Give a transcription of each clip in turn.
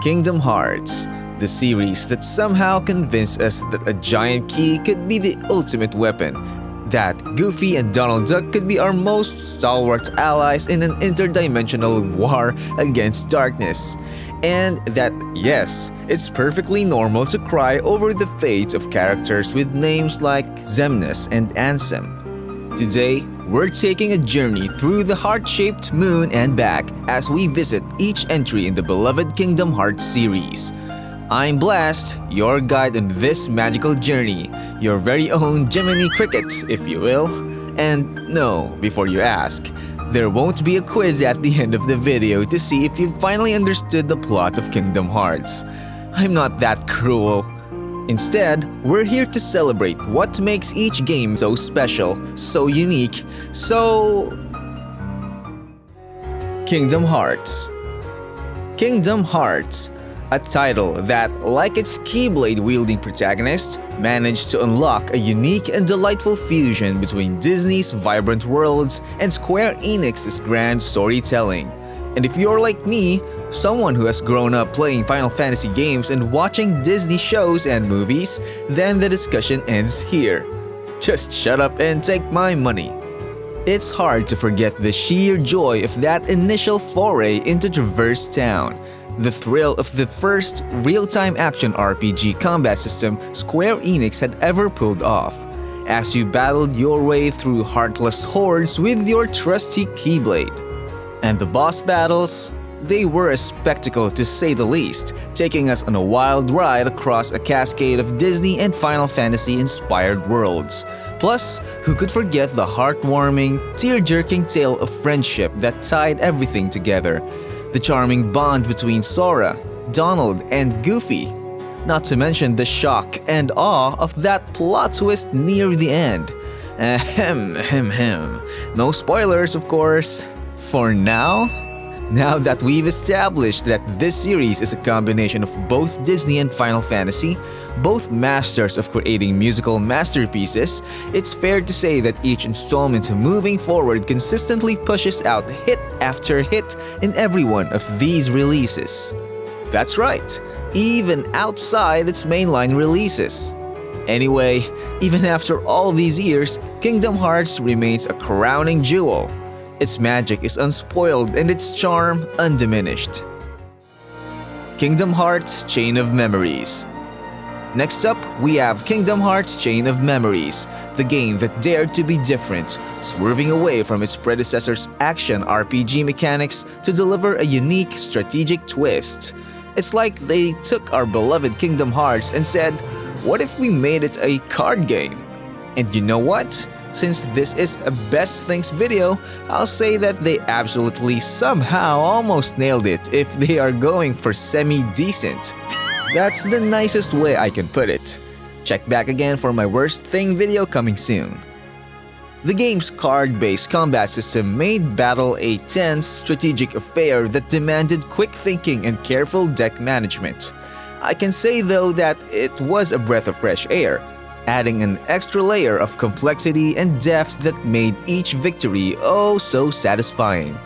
Kingdom Hearts, the series that somehow convinced us that a giant key could be the ultimate weapon, that Goofy and Donald Duck could be our most stalwart allies in an interdimensional war against darkness, and that, yes, it's perfectly normal to cry over the fate of characters with names like Xemnas and Ansem. Today, we're taking a journey through the heart-shaped moon and back as we visit each entry in the beloved Kingdom Hearts series. I'm Blast, your guide on this magical journey, your very own Jiminy Cricket, if you will. And no, before you ask, there won't be a quiz at the end of the video to see if you finally understood the plot of Kingdom Hearts. I'm not that cruel. Instead, we're here to celebrate what makes each game so special, so unique, so... Kingdom Hearts. Kingdom Hearts, a title that, like its Keyblade-wielding protagonist, managed to unlock a unique and delightful fusion between Disney's vibrant worlds and Square Enix's grand storytelling. And if you're like me, someone who has grown up playing Final Fantasy games and watching Disney shows and movies, then the discussion ends here. Just shut up and take my money. It's hard to forget the sheer joy of that initial foray into Traverse Town, the thrill of the first real-time action RPG combat system Square Enix had ever pulled off, as you battled your way through heartless hordes with your trusty Keyblade. And the boss battles, they were a spectacle to say the least, taking us on a wild ride across a cascade of Disney and Final Fantasy-inspired worlds. Plus, who could forget the heartwarming, tear-jerking tale of friendship that tied everything together? The charming bond between Sora, Donald, and Goofy. Not to mention the shock and awe of that plot twist near the end. Ahem. No spoilers, of course. For now that we've established that this series is a combination of both Disney and Final Fantasy, both masters of creating musical masterpieces, it's fair to say that each installment moving forward consistently pushes out hit after hit in every one of these releases. That's right, even outside its mainline releases. Anyway, even after all these years, Kingdom Hearts remains a crowning jewel. Its magic is unspoiled and its charm undiminished. Kingdom Hearts Chain of Memories. Next up, we have Kingdom Hearts Chain of Memories, the game that dared to be different, swerving away from its predecessor's action RPG mechanics to deliver a unique strategic twist. It's like they took our beloved Kingdom Hearts and said, what if we made it a card game? And you know what? Since this is a best things video, I'll say that they absolutely somehow almost nailed it if they are going for semi-decent. That's the nicest way I can put it. Check back again for my worst thing video coming soon. The game's card-based combat system made battle a tense, strategic affair that demanded quick thinking and careful deck management. I can say though that it was a breath of fresh air, adding an extra layer of complexity and depth that made each victory oh so satisfying.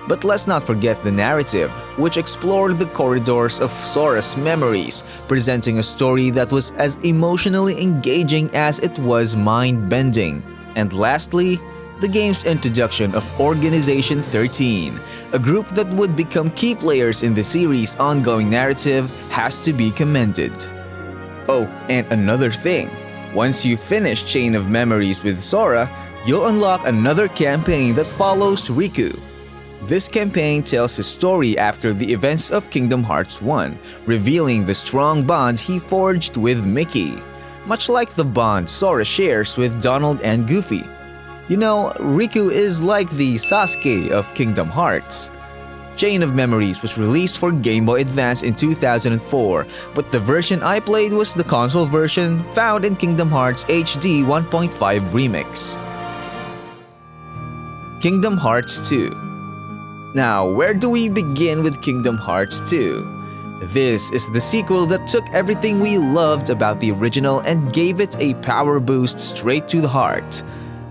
But let's not forget the narrative, which explored the corridors of Sora's memories, presenting a story that was as emotionally engaging as it was mind-bending. And lastly, the game's introduction of Organization 13, a group that would become key players in the series' ongoing narrative, has to be commended. Oh, and another thing. Once you finish Chain of Memories with Sora, you'll unlock another campaign that follows Riku. This campaign tells his story after the events of Kingdom Hearts 1, revealing the strong bond he forged with Mickey, much like the bond Sora shares with Donald and Goofy. You know, Riku is like the Sasuke of Kingdom Hearts. Chain of Memories was released for Game Boy Advance in 2004, but the version I played was the console version found in Kingdom Hearts HD 1.5 Remix. Kingdom Hearts 2. Now, where do we begin with Kingdom Hearts 2? This is the sequel that took everything we loved about the original and gave it a power boost straight to the heart.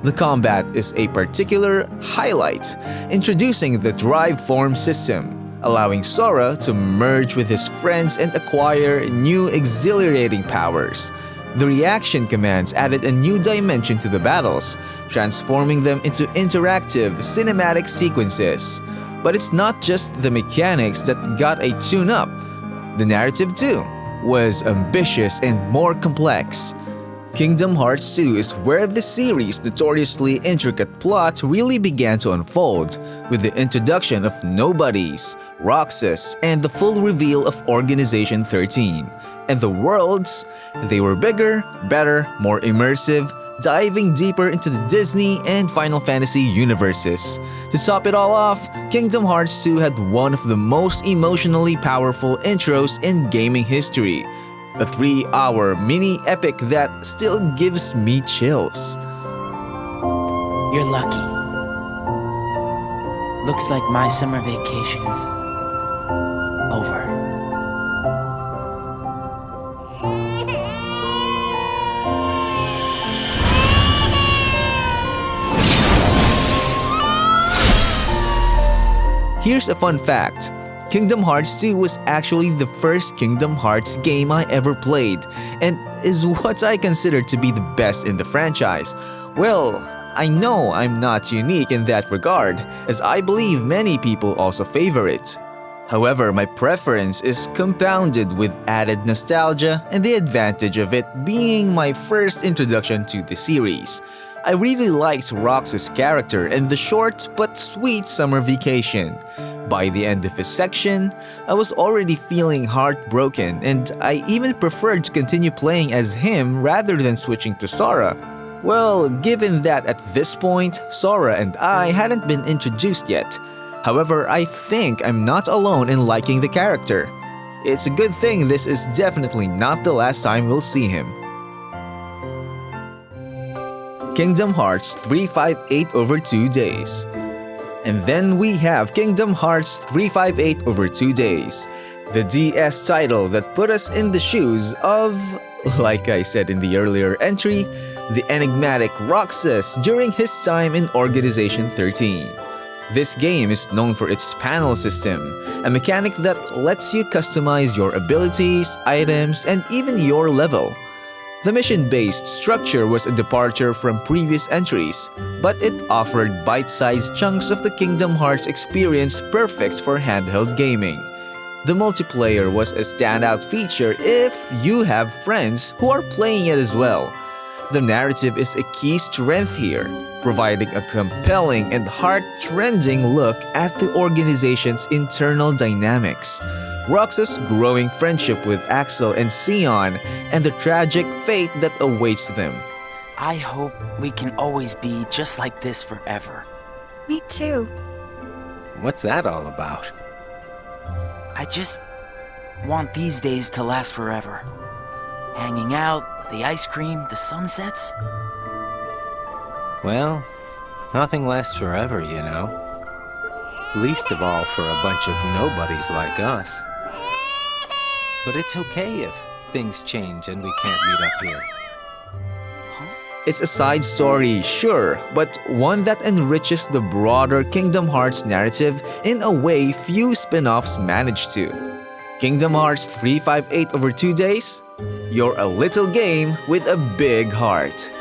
The combat is a particular highlight, introducing the Drive Form system, allowing Sora to merge with his friends and acquire new exhilarating powers. The reaction commands added a new dimension to the battles, transforming them into interactive, cinematic sequences. But it's not just the mechanics that got a tune-up. The narrative too was ambitious and more complex. Kingdom Hearts 2 is where the series' notoriously intricate plot really began to unfold, with the introduction of Nobodies, Roxas, and the full reveal of Organization 13. And the worlds, they were bigger, better, more immersive, diving deeper into the Disney and Final Fantasy universes. To top it all off, Kingdom Hearts 2 had one of the most emotionally powerful intros in gaming history. A 3-hour mini epic that still gives me chills. You're lucky. Looks like my summer vacation is over. Here's a fun fact. Kingdom Hearts 2 was actually the first Kingdom Hearts game I ever played, and is what I consider to be the best in the franchise. Well, I know I'm not unique in that regard, as I believe many people also favor it. However, my preference is compounded with added nostalgia and the advantage of it being my first introduction to the series. I really liked Roxas' character in the short but sweet summer vacation. By the end of his section, I was already feeling heartbroken, and I even preferred to continue playing as him rather than switching to Sora. Well, given that at this point, Sora and I hadn't been introduced yet. However, I think I'm not alone in liking the character. It's a good thing this is definitely not the last time we'll see him. Kingdom Hearts 358 over 2 days. And then we have Kingdom Hearts 358 over 2 days, the DS title that put us in the shoes of, like I said in the earlier entry, the enigmatic Roxas during his time in Organization 13. This game is known for its panel system, a mechanic that lets you customize your abilities, items, and even your level. The mission-based structure was a departure from previous entries, but it offered bite-sized chunks of the Kingdom Hearts experience perfect for handheld gaming. The multiplayer was a standout feature if you have friends who are playing it as well. The narrative is a key strength here, providing a compelling and heart-rending look at the organization's internal dynamics. Roxas' growing friendship with Axel and Sion, and the tragic fate that awaits them. I hope we can always be just like this forever. Me too. What's that all about? I just want these days to last forever. Hanging out, the ice cream, the sunsets. Well, nothing lasts forever, you know. Least of all for a bunch of nobodies like us. But it's okay if things change and we can't meet up here. It's a side story, sure, but one that enriches the broader Kingdom Hearts narrative in a way few spin-offs manage to. Kingdom Hearts 358 over 2 days? You're a little game with a big heart.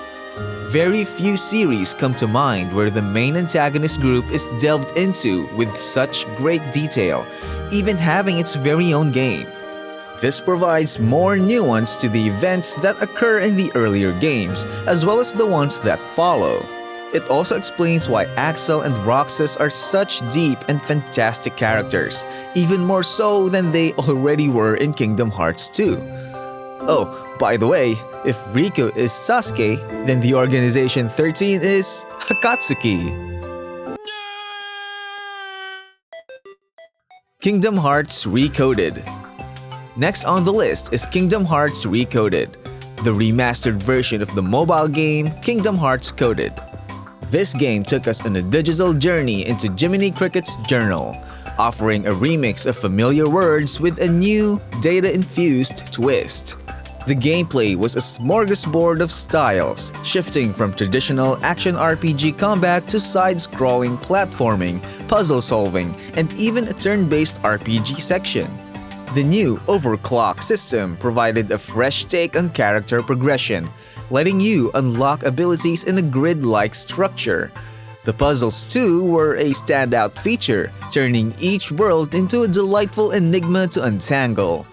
Very few series come to mind where the main antagonist group is delved into with such great detail, even having its very own game. This provides more nuance to the events that occur in the earlier games, as well as the ones that follow. It also explains why Axel and Roxas are such deep and fantastic characters, even more so than they already were in Kingdom Hearts 2. Oh, by the way, if Riku is Sasuke, then the Organization 13 is Akatsuki. Kingdom Hearts Recoded. Next on the list is Kingdom Hearts Recoded, the remastered version of the mobile game Kingdom Hearts Coded. This game took us on a digital journey into Jiminy Cricket's journal, offering a remix of familiar words with a new, data-infused twist. The gameplay was a smorgasbord of styles, shifting from traditional action RPG combat to side-scrolling platforming, puzzle solving, and even a turn-based RPG section. The new overclock system provided a fresh take on character progression, letting you unlock abilities in a grid-like structure. The puzzles too were a standout feature, turning each world into a delightful enigma to untangle.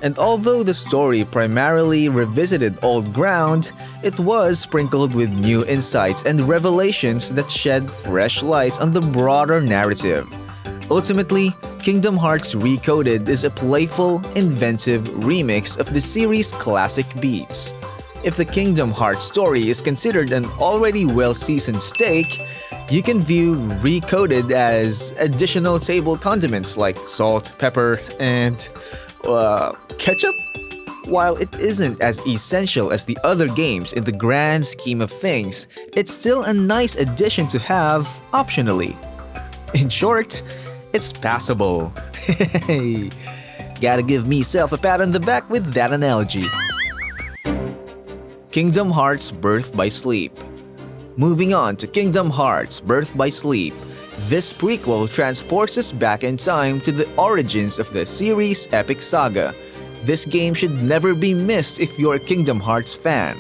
And although the story primarily revisited old ground, it was sprinkled with new insights and revelations that shed fresh light on the broader narrative. Ultimately, Kingdom Hearts Recoded is a playful, inventive remix of the series' classic beats. If the Kingdom Hearts story is considered an already well-seasoned steak, you can view Recoded as additional table condiments like salt, pepper, and ketchup? While it isn't as essential as the other games in the grand scheme of things, it's still a nice addition to have optionally. In short, it's passable. Hey, gotta give myself a pat on the back with that analogy. Kingdom Hearts Birth by Sleep. Moving on to Kingdom Hearts Birth by Sleep, this prequel transports us back in time to the origins of the series' epic saga. This game should never be missed if you're a Kingdom Hearts fan.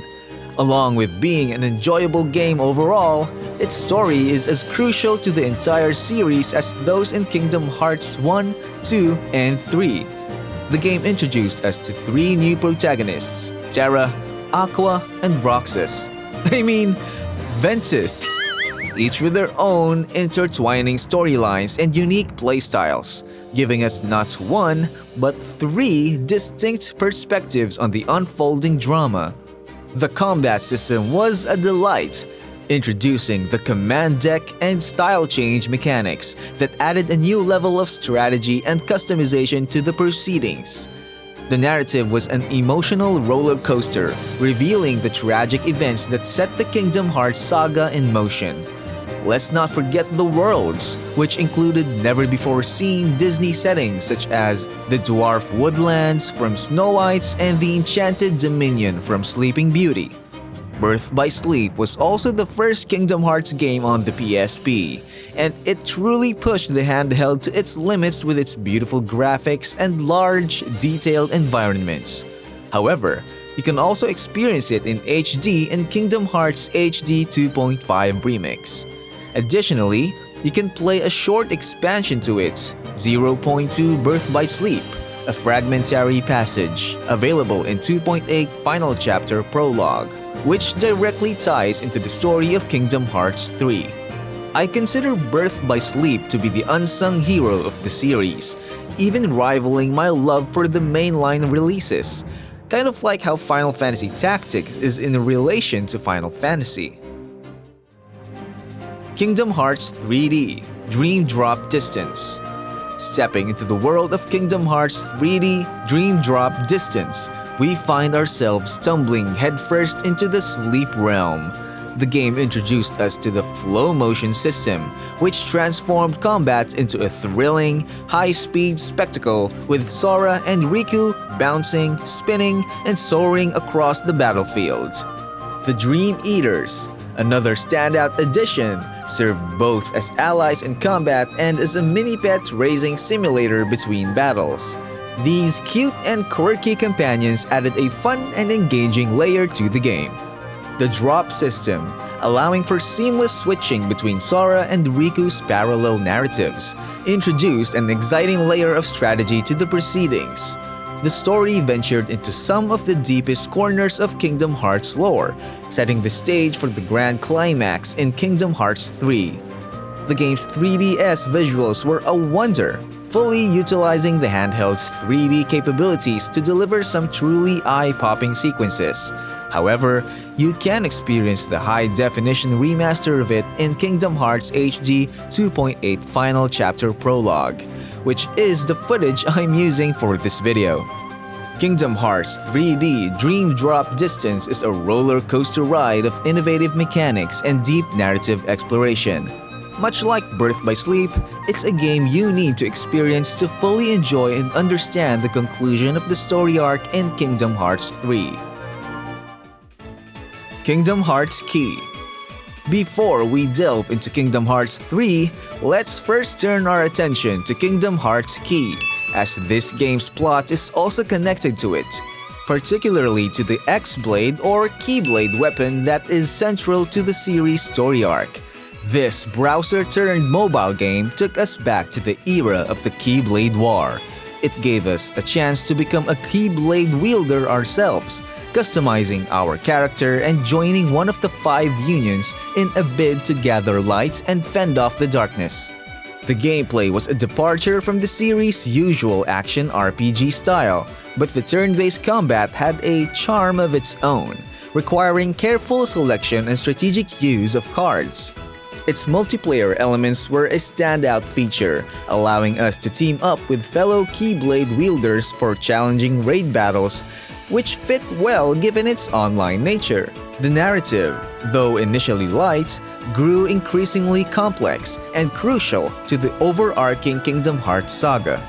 Along with being an enjoyable game overall, its story is as crucial to the entire series as those in Kingdom Hearts 1, 2, and 3. The game introduced us to 3 new protagonists, Terra, Aqua, and Roxas. I mean, Ventus. Each with their own intertwining storylines and unique playstyles, giving us not 1, but 3 distinct perspectives on the unfolding drama. The combat system was a delight, introducing the command deck and style change mechanics that added a new level of strategy and customization to the proceedings. The narrative was an emotional roller coaster, revealing the tragic events that set the Kingdom Hearts saga in motion. Let's not forget the worlds, which included never-before-seen Disney settings such as the Dwarf Woodlands from Snow White's and the Enchanted Dominion from Sleeping Beauty. Birth by Sleep was also the first Kingdom Hearts game on the PSP, and it truly pushed the handheld to its limits with its beautiful graphics and large, detailed environments. However, you can also experience it in HD in Kingdom Hearts HD 2.5 Remix. Additionally, you can play a short expansion to it, 0.2 Birth by Sleep, a fragmentary passage, available in 2.8 Final Chapter Prologue, which directly ties into the story of Kingdom Hearts 3. I consider Birth by Sleep to be the unsung hero of the series, even rivaling my love for the mainline releases, kind of like how Final Fantasy Tactics is in relation to Final Fantasy. Kingdom Hearts 3D Dream Drop Distance. Stepping into the world of Kingdom Hearts 3D Dream Drop Distance, we find ourselves stumbling headfirst into the sleep realm. The game introduced us to the flow motion system, which transformed combat into a thrilling, high-speed spectacle with Sora and Riku bouncing, spinning, and soaring across the battlefield. The Dream Eaters, another standout addition, served both as allies in combat and as a mini-pet raising simulator between battles. These cute and quirky companions added a fun and engaging layer to the game. The drop system, allowing for seamless switching between Sora and Riku's parallel narratives, introduced an exciting layer of strategy to the proceedings. The story ventured into some of the deepest corners of Kingdom Hearts lore, setting the stage for the grand climax in Kingdom Hearts 3. The game's 3DS visuals were a wonder, fully utilizing the handheld's 3D capabilities to deliver some truly eye-popping sequences. However, you can experience the high-definition remaster of it in Kingdom Hearts HD 2.8 Final Chapter Prologue, which is the footage I'm using for this video. Kingdom Hearts 3D Dream Drop Distance is a roller coaster ride of innovative mechanics and deep narrative exploration. Much like Birth by Sleep, it's a game you need to experience to fully enjoy and understand the conclusion of the story arc in Kingdom Hearts 3. Kingdom Hearts Key. Before we delve into Kingdom Hearts 3, let's first turn our attention to Kingdom Hearts Key, as this game's plot is also connected to it, particularly to the X-Blade or Keyblade weapon that is central to the series' story arc. This browser-turned-mobile game took us back to the era of the Keyblade War. It gave us a chance to become a Keyblade wielder ourselves, customizing our character and joining one of the 5 unions in a bid to gather light and fend off the darkness. The gameplay was a departure from the series' usual action RPG style, but the turn-based combat had a charm of its own, requiring careful selection and strategic use of cards. Its multiplayer elements were a standout feature, allowing us to team up with fellow Keyblade wielders for challenging raid battles, which fit well given its online nature. The narrative, though initially light, grew increasingly complex and crucial to the overarching Kingdom Hearts saga.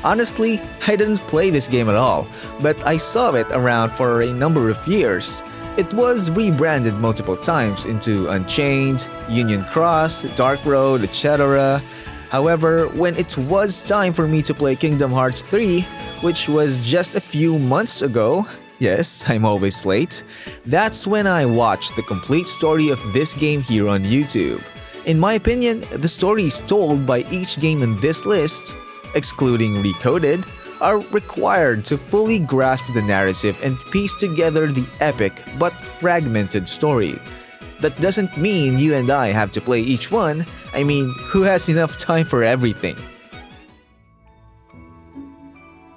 Honestly, I didn't play this game at all, but I saw it around for a number of years. It was rebranded multiple times into Unchained, Union Cross, Dark Road, etc. However, when it was time for me to play Kingdom Hearts 3, which was just a few months ago, yes, I'm always late, that's when I watched the complete story of this game here on YouTube. In my opinion, the stories told by each game in this list, excluding Recoded, are required to fully grasp the narrative and piece together the epic but fragmented story. That doesn't mean you and I have to play each one. I mean, who has enough time for everything?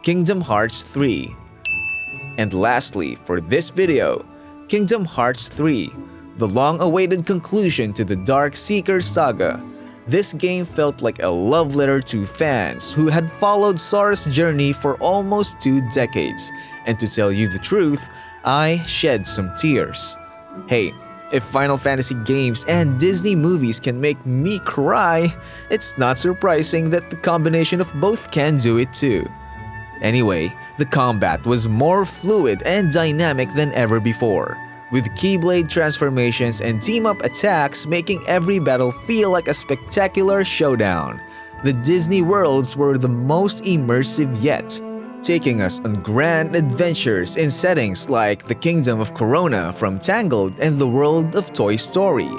Kingdom Hearts 3. And lastly, for this video, Kingdom Hearts 3, the long-awaited conclusion to the Dark Seeker saga. This game felt like a love letter to fans who had followed Sora's journey for almost 2 decades, and to tell you the truth, I shed some tears. Hey, if Final Fantasy games and Disney movies can make me cry, it's not surprising that the combination of both can do it too. Anyway, the combat was more fluid and dynamic than ever before, with Keyblade transformations and team-up attacks making every battle feel like a spectacular showdown. The Disney worlds were the most immersive yet, taking us on grand adventures in settings like the Kingdom of Corona from Tangled and the world of Toy Story.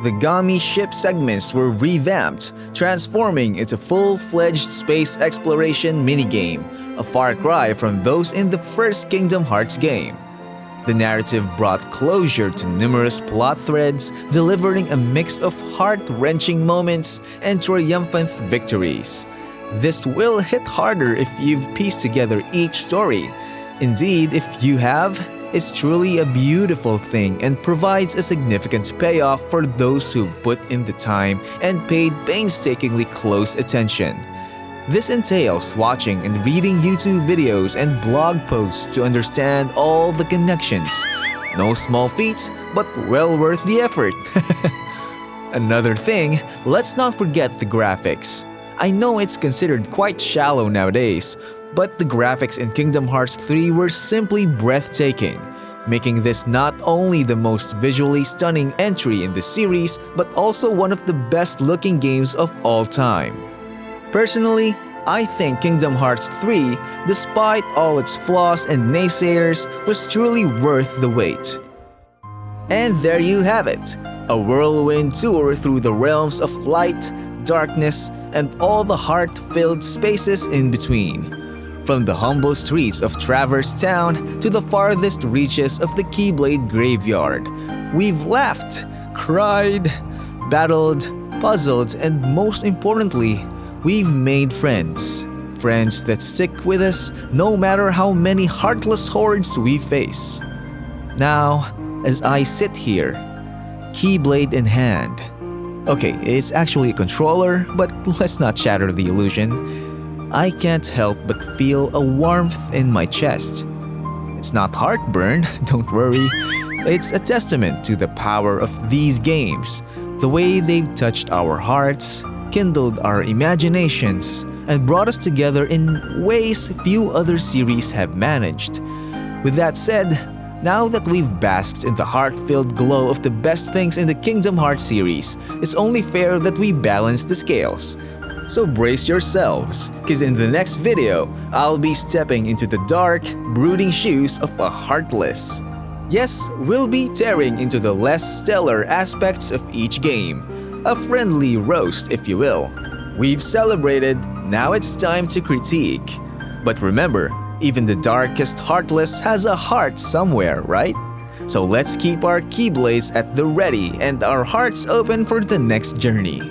The Gami ship segments were revamped, transforming into full-fledged space exploration minigame, a far cry from those in the first Kingdom Hearts game. The narrative brought closure to numerous plot threads, delivering a mix of heart-wrenching moments and triumphant victories. This will hit harder if you've pieced together each story. Indeed, if you have, it's truly a beautiful thing and provides a significant payoff for those who've put in the time and paid painstakingly close attention. This entails watching and reading YouTube videos and blog posts to understand all the connections. No small feat, but well worth the effort. Another thing, let's not forget the graphics. I know it's considered quite shallow nowadays, but the graphics in Kingdom Hearts 3 were simply breathtaking, making this not only the most visually stunning entry in the series, but also one of the best-looking games of all time. Personally, I think Kingdom Hearts 3, despite all its flaws and naysayers, was truly worth the wait. And there you have it, a whirlwind tour through the realms of light, darkness, and all the heart-filled spaces in between. From the humble streets of Traverse Town to the farthest reaches of the Keyblade Graveyard, we've laughed, cried, battled, puzzled, and most importantly, we've made friends. Friends that stick with us no matter how many heartless hordes we face. Now, as I sit here, Keyblade in hand. Okay, it's actually a controller, but let's not shatter the illusion. I can't help but feel a warmth in my chest. It's not heartburn, don't worry. It's a testament to the power of these games, The way they've touched our hearts, kindled our imaginations, and brought us together in ways few other series have managed. With that said, now that we've basked in the heart-filled glow of the best things in the Kingdom Hearts series, it's only fair that we balance the scales. So brace yourselves, cause in the next video, I'll be stepping into the dark, brooding shoes of a Heartless. Yes, we'll be tearing into the less stellar aspects of each game. A friendly roast, if you will. We've celebrated, now it's time to critique. But remember, even the darkest Heartless has a heart somewhere, right? So let's keep our keyblades at the ready and our hearts open for the next journey.